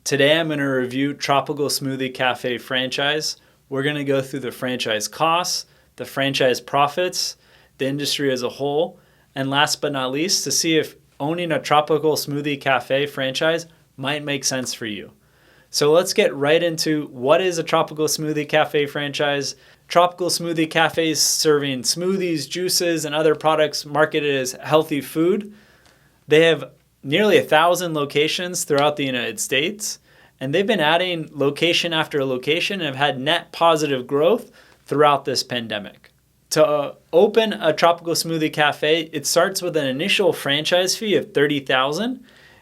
Today I'm going to review Tropical Smoothie Cafe franchise. We're going to go through the franchise costs, the franchise profits, the industry as a whole, and last but not least, to see if owning a Tropical Smoothie Cafe franchise might make sense for you. So let's get right into what is a Tropical Smoothie Cafe franchise. Tropical Smoothie Cafes serving smoothies, juices, and other products marketed as healthy food. They have nearly 1,000 locations throughout the United States, and they've been adding location after location and have had net positive growth throughout this pandemic. To open a Tropical Smoothie Cafe, it starts with an initial franchise fee of $30,000.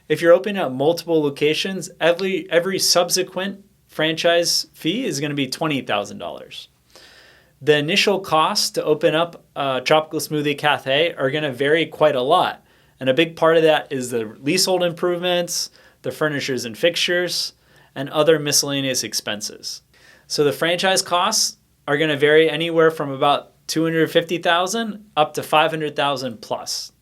If you're opening up multiple locations, every subsequent franchise fee is going to be $20,000. The initial costs to open up a Tropical Smoothie Cafe are going to vary quite a lot. And a big part of that is the leasehold improvements, the furnitures and fixtures, and other miscellaneous expenses. So the franchise costs are going to vary anywhere from about $250,000 up to $500,000 plus.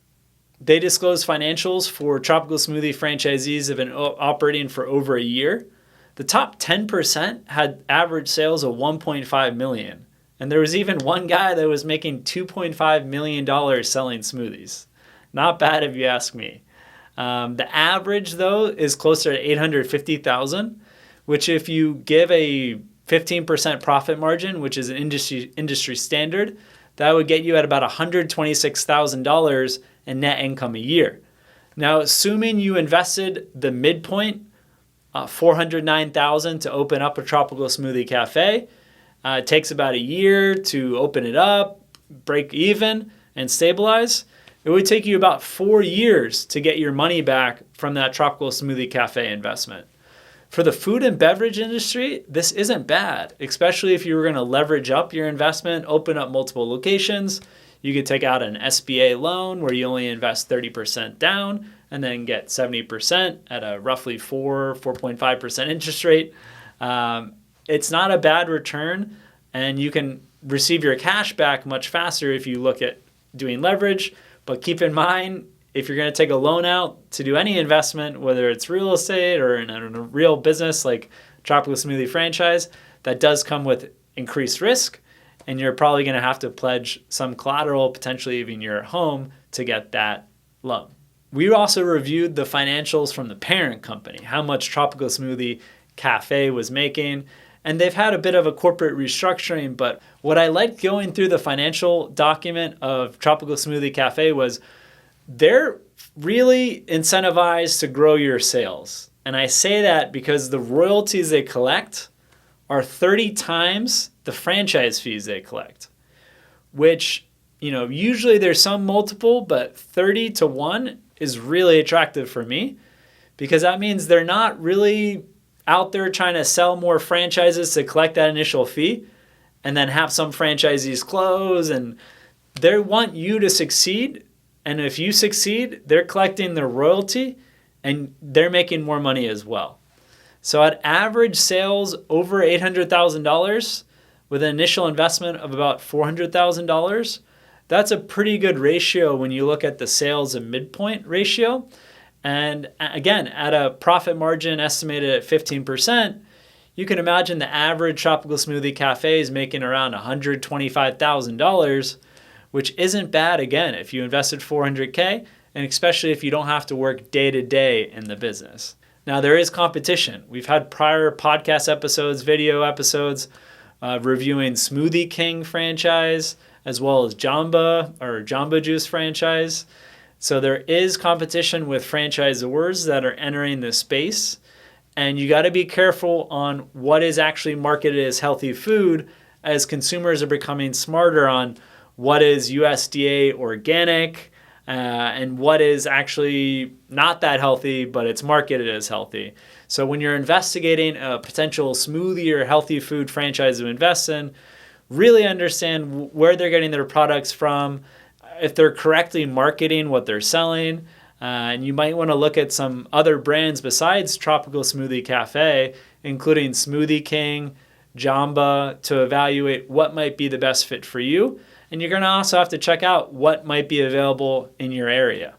They disclose financials for Tropical Smoothie franchisees have been operating for over a year. The top 10% had average sales of $1.5 million. And there was even one guy that was making $2.5 million selling smoothies. Not bad if you ask me. The average, though, is closer to $850,000, which if you give a 15% profit margin, which is an industry standard, that would get you at about $126,000 in net income a year. Now, assuming you invested the midpoint, $409,000 to open up a Tropical Smoothie Cafe, it takes about a year to open it up, break even, and stabilize. It would take you about 4 years to get your money back from that Tropical Smoothie Cafe investment. For the food and beverage industry, this isn't bad, especially if you were going to leverage up your investment, open up multiple locations. You could take out an SBA loan where you only invest 30% down and then get 70% at a roughly 4.5% interest rate. It's not a bad return, and you can receive your cash back much faster if you look at doing leverage. But keep in mind, if you're going to take a loan out to do any investment, whether it's real estate or in a real business like Tropical Smoothie franchise, that does come with increased risk, and you're probably going to have to pledge some collateral, potentially even your home, to get that loan. We also reviewed the financials from the parent company, how much Tropical Smoothie Cafe was making, and they've had a bit of a corporate restructuring, but what I liked going through the financial document of Tropical Smoothie Cafe was they're really incentivized to grow your sales. And I say that because the royalties they collect are 30 times the franchise fees they collect, which, usually there's some multiple, but 30 to 1 is really attractive for me because that means they're not really out there trying to sell more franchises to collect that initial fee and then have some franchisees close, and they want you to succeed. And if you succeed, they're collecting their royalty and they're making more money as well. So at average sales over $800,000 with an initial investment of about $400,000, that's a pretty good ratio when you look at the sales and midpoint ratio. And again, at a profit margin estimated at 15%, you can imagine the average Tropical Smoothie Cafe is making around $125,000, which isn't bad, again, if you invested $400K, and especially if you don't have to work day to day in the business. Now, there is competition. We've had prior podcast episodes, video episodes, reviewing Smoothie King franchise, as well as Jamba Juice franchise. So there is competition with franchisors that are entering this space, and you got to be careful on what is actually marketed as healthy food as consumers are becoming smarter on what is USDA organic and what is actually not that healthy, but it's marketed as healthy. So when you're investigating a potential smoothie or healthy food franchise to invest in, really understand where they're getting their products from, if they're correctly marketing what they're selling, and you might want to look at some other brands besides Tropical Smoothie Cafe, including Smoothie King, Jamba, to evaluate what might be the best fit for you. And you're going to also have to check out what might be available in your area.